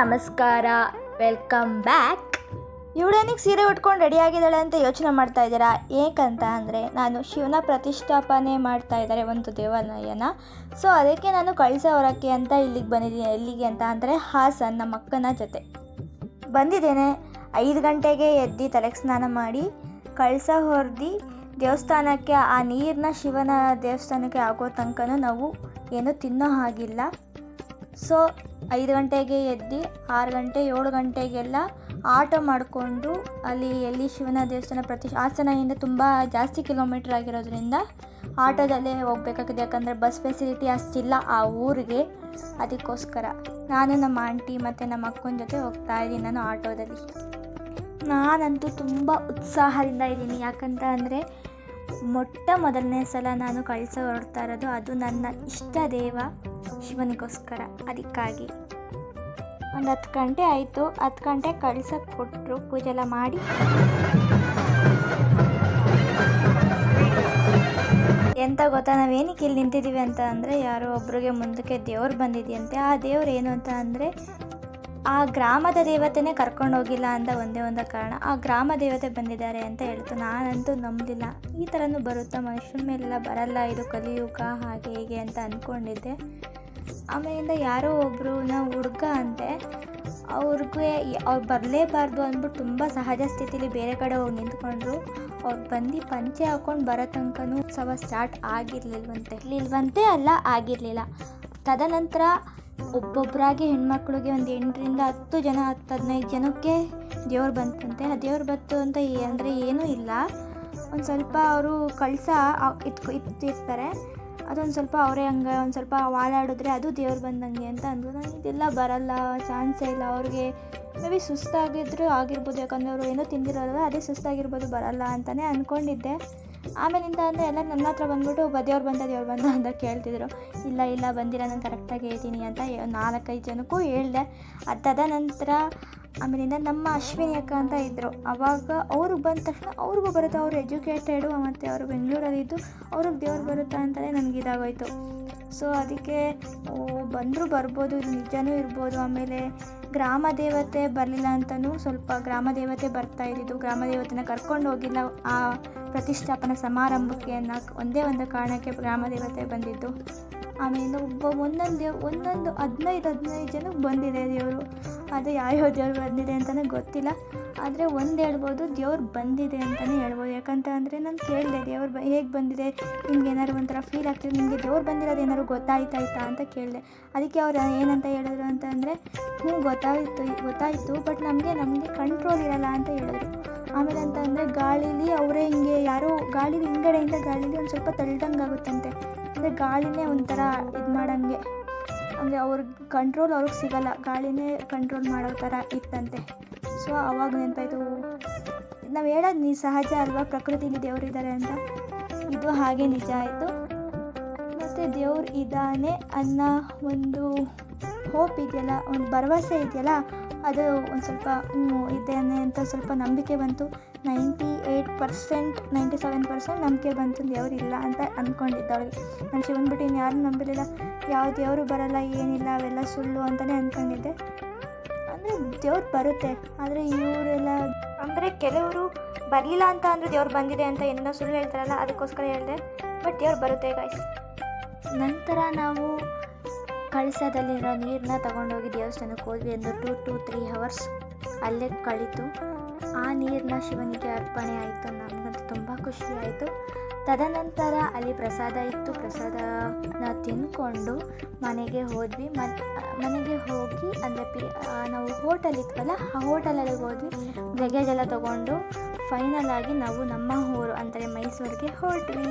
ನಮಸ್ಕಾರ, welcome back. ಇವಳೇನಿಗೆ ಸೀರೆ ಉಟ್ಕೊಂಡು ರೆಡಿ ಆಗಿದ್ದಾಳೆ ಅಂತ ಯೋಚನೆ ಮಾಡ್ತಾ ಇದ್ದೀರಾ? ಏಕಂತ ಅಂದರೆ ನಾನು ಶಿವನ ಪ್ರತಿಷ್ಠಾಪನೆ ಮಾಡ್ತಾ ಇದ್ದಾರೆ ಒಂದು ದೇವಾಲಯನ. ಸೊ ಅದಕ್ಕೆ ನಾನು ಕಳಸ ಹೊರಕ್ಕೆ ಅಂತ ಇಲ್ಲಿಗೆ ಬಂದಿದ್ದೀನಿ. ಎಲ್ಲಿಗೆ ಅಂತ ಅಂದರೆ ಹಾಸನ್, ನಮ್ಮ ಅಕ್ಕನ ಜೊತೆ ಬಂದಿದ್ದೇನೆ. 5 ಗಂಟೆಗೆ ಎದ್ದು ತಲೆಗೆ ಸ್ನಾನ ಮಾಡಿ ಕಳಸ ಹೊರದು ದೇವಸ್ಥಾನಕ್ಕೆ, ಆ ನೀರನ್ನ ಶಿವನ ದೇವಸ್ಥಾನಕ್ಕೆ ಆಗೋ ತನಕನೂ ನಾವು ಏನೂ ತಿನ್ನೋ ಹಾಗಿಲ್ಲ. ಸೊ 5 ಗಂಟೆಗೆ ಎದ್ದು 6 ಗಂಟೆ 7 ಗಂಟೆಗೆಲ್ಲ ಆಟೋ ಮಾಡಿಕೊಂಡು ಎಲ್ಲಿ ಶಿವನ ದೇವಸ್ಥಾನ ಹಾಸನದಿಂದ ತುಂಬ ಜಾಸ್ತಿ ಕಿಲೋಮೀಟ್ರ್ ಆಗಿರೋದ್ರಿಂದ ಆಟೋದಲ್ಲೇ ಹೋಗ್ಬೇಕಾಗಿದೆ. ಯಾಕಂದರೆ ಬಸ್ ಫೆಸಿಲಿಟಿ ಅಷ್ಟಿಲ್ಲ ಆ ಊರಿಗೆ. ಅದಕ್ಕೋಸ್ಕರ ನಾನು ನಮ್ಮ ಆಂಟಿ ಮತ್ತು ನಮ್ಮ ಅಕ್ಕನ ಜೊತೆ ಹೋಗ್ತಾ ಇದ್ದೀನಿ ನಾನು ಆಟೋದಲ್ಲಿ. ನಾನಂತೂ ತುಂಬ ಉತ್ಸಾಹದಿಂದ ಇದ್ದೀನಿ. ಯಾಕಂತ ಅಂದರೆ ಮೊದಲನೇ ಸಲ ನಾನು ಕಳಸ ಹೊರಡ್ತಾ ಇರೋದು. ಅದು ನನ್ನ ಇಷ್ಟ ದೇವ ಶಿವನಿಗೋಸ್ಕರ. ಅದಕ್ಕಾಗಿ ಒಂದು 10 ಗಂಟೆ ಆಯಿತು. 10 ಗಂಟೆ ಕಳಸಕ್ಕೆ ಕೊಟ್ಟರು, ಪೂಜೆ ಎಲ್ಲ ಮಾಡಿ. ಎಂತ ಗೊತ್ತಾ, ನಾವೇನಕ್ಕೆ ಇಲ್ಲಿ ನಿಂತಿದ್ದೀವಿ ಅಂತ ಅಂದರೆ, ಯಾರೋ ಒಬ್ರಿಗೆ ಮುಂದಕ್ಕೆ ದೇವ್ರು ಬಂದಿದೆಯಂತೆ. ಆ ದೇವ್ರು ಏನು ಅಂತ ಅಂದರೆ, ಆ ಗ್ರಾಮದ ದೇವತೆನೇ ಕರ್ಕೊಂಡು ಹೋಗಿಲ್ಲ ಅಂತ ಒಂದೇ ಒಂದು ಕಾರಣ. ಆ ಗ್ರಾಮ ದೇವತೆ ಬಂದಿದ್ದಾರೆ ಅಂತ ಹೇಳ್ತು. ನಾನಂತೂ ನಂಬಲಿಲ್ಲ. ಈ ಥರನೂ ಬರುತ್ತಾ, ಮನುಷ್ಯನ ಮೇಲೆಲ್ಲ ಬರಲ್ಲ, ಇದು ಕಲಿಯುಗ ಹಾಗೆ ಹೀಗೆ ಅಂತ ಅಂದ್ಕೊಂಡಿದ್ದೆ. ಆಮೇಲಿಂದ ಯಾರೋ ಒಬ್ಬರು ಹುಡುಗ ಅಂತೆ, ಅವ್ರು ಬರಲೇಬಾರ್ದು ಅಂದ್ಬಿಟ್ಟು ತುಂಬ ಸಹಜ ಸ್ಥಿತಿಲಿ ಬೇರೆ ಕಡೆ ಹೋಗಿ ನಿಂತ್ಕೊಂಡ್ರು. ಅವ್ರು ಬಂದು ಪಂಚೆ ಹಾಕ್ಕೊಂಡು ಬರೋ ತನಕನೂ ಉತ್ಸವ ಸ್ಟಾರ್ಟ್ ಆಗಿರಲಿಲ್ವಂತೆ ಆಗಿರಲಿಲ್ಲ. ತದನಂತರ ಒಬ್ಬೊಬ್ಬರಾಗಿ ಹೆಣ್ಮಕ್ಳಿಗೆ ಒಂದು 8ರಿಂದ 10 ಜನ 10-15 ಜನಕ್ಕೆ ದೇವ್ರು ಬಂತಂತೆ. ಆ ದೇವ್ರು ಬಂತು ಅಂತ ಅಂದರೆ ಏನೂ ಇಲ್ಲ, ಒಂದು ಸ್ವಲ್ಪ ಅವರು ಕಳಸ ಇಟ್ಟಿರ್ತಾರೆ, ಅದೊಂದು ಸ್ವಲ್ಪ ಅವರೇ ಹಂಗೆ ಒಂದು ಸ್ವಲ್ಪ ವಾಲಾಡಿದ್ರೆ ಅದು ದೇವ್ರು ಬಂದಂಗೆ ಅಂತ ಅಂದರು. ನನಗೆ ಇದೆಲ್ಲ ಬರಲ್ಲ, ಚಾನ್ಸೇ ಇಲ್ಲ. ಅವ್ರಿಗೆ ಮೇ ಬಿ ಸುಸ್ತಾಗಿದ್ರು ಆಗಿರ್ಬೋದು, ಯಾಕಂದರೆ ಅವರು ಏನೋ ತಿಂದಿರೋಲ್ಲ, ಅದೇ ಸುಸ್ತಾಗಿರ್ಬೋದು, ಬರಲ್ಲ ಅಂತಲೇ ಅಂದ್ಕೊಂಡಿದ್ದೆ. ಆಮೇಲಿಂದ ಅಂದರೆ ಎಲ್ಲ ನನ್ನ ಹತ್ರ ಬಂದ್ಬಿಟ್ಟು ದೇವ್ರು ಬಂದ ಅಂತ ಕೇಳ್ತಿದ್ರು. ಇಲ್ಲ ಬಂದಿರ, ನಾನು ಕರೆಕ್ಟಾಗಿ ಹೇಳ್ತೀನಿ ಅಂತ 4-5 ಜನಕ್ಕೂ ಹೇಳಿದೆ. ತದನಂತರ ಆಮೇಲಿಂದ ನಮ್ಮ ಅಶ್ವಿನಿ ಅಕ್ಕ ಅಂತ ಇದ್ದರು. ಆವಾಗ ಅವ್ರಿಗೆ ಬಂದ ತಕ್ಷಣ ಅವ್ರಿಗೂ ಬರುತ್ತೆ, ಅವರು ಎಜುಕೇಟೆಡು ಮತ್ತು ಅವರು ಬೆಂಗಳೂರಲ್ಲಿದ್ದು ಅವ್ರಿಗೆ ದೇವ್ರು ಬರುತ್ತಾ ಅಂತಲೇ ನನಗೆ ಇದಾಗೋಯ್ತು. ಸೊ ಅದಕ್ಕೆ ಬಂದರೂ ಬರ್ಬೋದು, ಇದು ನಿಜನೂ ಇರ್ಬೋದು. ಆಮೇಲೆ ಗ್ರಾಮ ದೇವತೆ ಬರಲಿಲ್ಲ ಅಂತಲೂ ಸ್ವಲ್ಪ ಗ್ರಾಮ ದೇವತೆ ಬರ್ತಾ ಇದ್ದಿದ್ದು, ಗ್ರಾಮ ದೇವತೆನ ಕರ್ಕೊಂಡು ಹೋಗಿಲ್ಲ ಆ ಪ್ರತಿಷ್ಠಾಪನಾ ಸಮಾರಂಭಕ್ಕೆ ಅನ್ನೋ ಒಂದೇ ಒಂದು ಕಾರಣಕ್ಕೆ ಗ್ರಾಮ ದೇವತೆ ಬಂದಿದ್ದು. ಆಮೇಲೆ ಒಂದೊಂದು 15 ಜನಕ್ಕೆ ಬಂದಿದೆ ದೇವರು. ಅದು ಯಾವ್ಯಾವ ದೇವ್ರು ಬಂದಿದೆ ಅಂತಲೇ ಗೊತ್ತಿಲ್ಲ, ಆದರೆ ಒಂದು ಹೇಳ್ಬೋದು, ದೇವ್ರು ಬಂದಿದೆ ಅಂತಲೇ ಹೇಳ್ಬೋದು. ಯಾಕಂತ ಅಂದರೆ ನಾನು ಕೇಳಿದೆ, ದೇವ್ರು ಹೇಗೆ ಬಂದಿದೆ, ನಿಮ್ಗೆ ಏನಾದ್ರು ಒಂಥರ ಫೀಲ್ ಆಗ್ತಿದೆ, ನಿಮಗೆ ದೇವ್ರು ಬಂದಿರೋದು ಏನಾದ್ರು ಗೊತ್ತಾಯ್ತಾ ಅಂತ ಕೇಳಿದೆ. ಅದಕ್ಕೆ ಅವ್ರು ಏನಂತ ಹೇಳಿದ್ರು ಅಂತ ಅಂದರೆ, ಗೊತ್ತಾಯಿತು ಬಟ್ ನಮಗೆ ಕಂಟ್ರೋಲ್ ಇರಲ್ಲ ಅಂತ ಹೇಳಿದ್ರು. ಆಮೇಲೆ ಅಂತ ಅಂದರೆ ಗಾಳೀಲಿ ಅವರೇ ಹಿಂಗೆ ಯಾರೋ ಗಾಳೀಲಿ ಹಿಂಗಡೆಯಿಂದ ಗಾಳೀಲಿ ಒಂದು ಸ್ವಲ್ಪ ತಳ್ದಂಗೆ ಆಗುತ್ತಂತೆ. ಅಂದರೆ ಗಾಳಿನೇ ಒಂಥರ ಇದು ಮಾಡೋಂಗೆ, ಅಂದರೆ ಅವ್ರಿಗೆ ಕಂಟ್ರೋಲ್ ಅವ್ರಿಗೆ ಸಿಗಲ್ಲ, ಗಾಳಿನೇ ಕಂಟ್ರೋಲ್ ಮಾಡೋ ಥರ ಇತ್ತಂತೆ. ಸೊ ಅವಾಗ ನೆನಪಾಯಿತು, ನಾವು ಹೇಳೋದು ಸಹಜ ಅಲ್ವಾ, ಪ್ರಕೃತಿಲಿ ದೇವರಿದ್ದಾರೆ ಅಂತ. ಇದು ಹಾಗೆ ನಿಜ ಆಯಿತು. ಮತ್ತು ದೇವ್ರು ಇದ್ದಾನೆ ಅನ್ನೋ ಒಂದು ಹೋಪ್ ಇದೆಯಲ್ಲ, ಒಂದು ಭರವಸೆ ಇದೆಯಲ್ಲ, ಅದು ಒಂದು ಸ್ವಲ್ಪ ಇದ್ದೇನೆ ಅಂತ ಸ್ವಲ್ಪ ನಂಬಿಕೆ ಬಂತು. 98%, 97% ನಂಬಿಕೆ ಬಂತು ದೇವರಿಲ್ಲ ಅಂತ ಅಂದ್ಕೊಂಡಿದ್ದವಳಿಗೆ. ನಾನು ಶಿವನ್ ಬಿಟ್ಟು ಇನ್ಯಾರೂ ನಂಬಿರಲಿಲ್ಲ. ಯಾವ ದೇವರು ಬರಲ್ಲ, ಏನಿಲ್ಲ, ಅವೆಲ್ಲ ಸುಳ್ಳು ಅಂತಲೇ ಅಂದ್ಕೊಂಡಿದ್ದೆ. ಅಂದರೆ ದೇವ್ರು ಬರುತ್ತೆ, ಆದರೆ ಇವರೆಲ್ಲ ಅಂದರೆ ಕೆಲವರು ಬರಲಿಲ್ಲ ಅಂತ ಅಂದರೆ ದೇವ್ರು ಬಂದಿದೆ ಅಂತ ಏನೇನೋ ಸುಳ್ಳು ಹೇಳ್ತಾರಲ್ಲ, ಅದಕ್ಕೋಸ್ಕರ ಹೇಳಿದೆ. ಬಟ್ ದೇವ್ರು ಬರುತ್ತೆ ಗಾಯ್ಸ್. ನಂತರ ನಾವು ಕಳಸದಲ್ಲಿರೋ ನೀರನ್ನ ತಗೊಂಡೋಗಿ ದೇವಸ್ಥಾನಕ್ಕೆ ಹೋದ್ವಿ. ಒಂದು 2 to 3 hours ಅಲ್ಲೇ ಕಳೀತು. ಆ ನೀರನ್ನ ಶಿವನಿಗೆ ಅರ್ಪಣೆ ಆಯಿತು. ನಮಗಂತೂ ತುಂಬ ಖುಷಿ ಆಯಿತು. ತದನಂತರ ಅಲ್ಲಿ ಪ್ರಸಾದ ಇತ್ತು. ಪ್ರಸಾದನ ತಿಂದ್ಕೊಂಡು ಮನೆಗೆ ಹೋದ್ವಿ. ಮನೆಗೆ ಹೋಗಿ ಅಂದರೆ ನಾವು ಹೋಟೆಲ್ ಇತ್ತಲ್ಲ, ಆ ಹೋಟೆಲಲ್ಲಿ ಹೋದ್ವಿ. ಲಗೇಜ್ ಎಲ್ಲ ತೊಗೊಂಡು ಫೈನಲ್ ಆಗಿ ನಾವು ನಮ್ಮ ಊರು ಅಂದರೆ ಮೈಸೂರಿಗೆ ಹೊರಟ್ವಿ.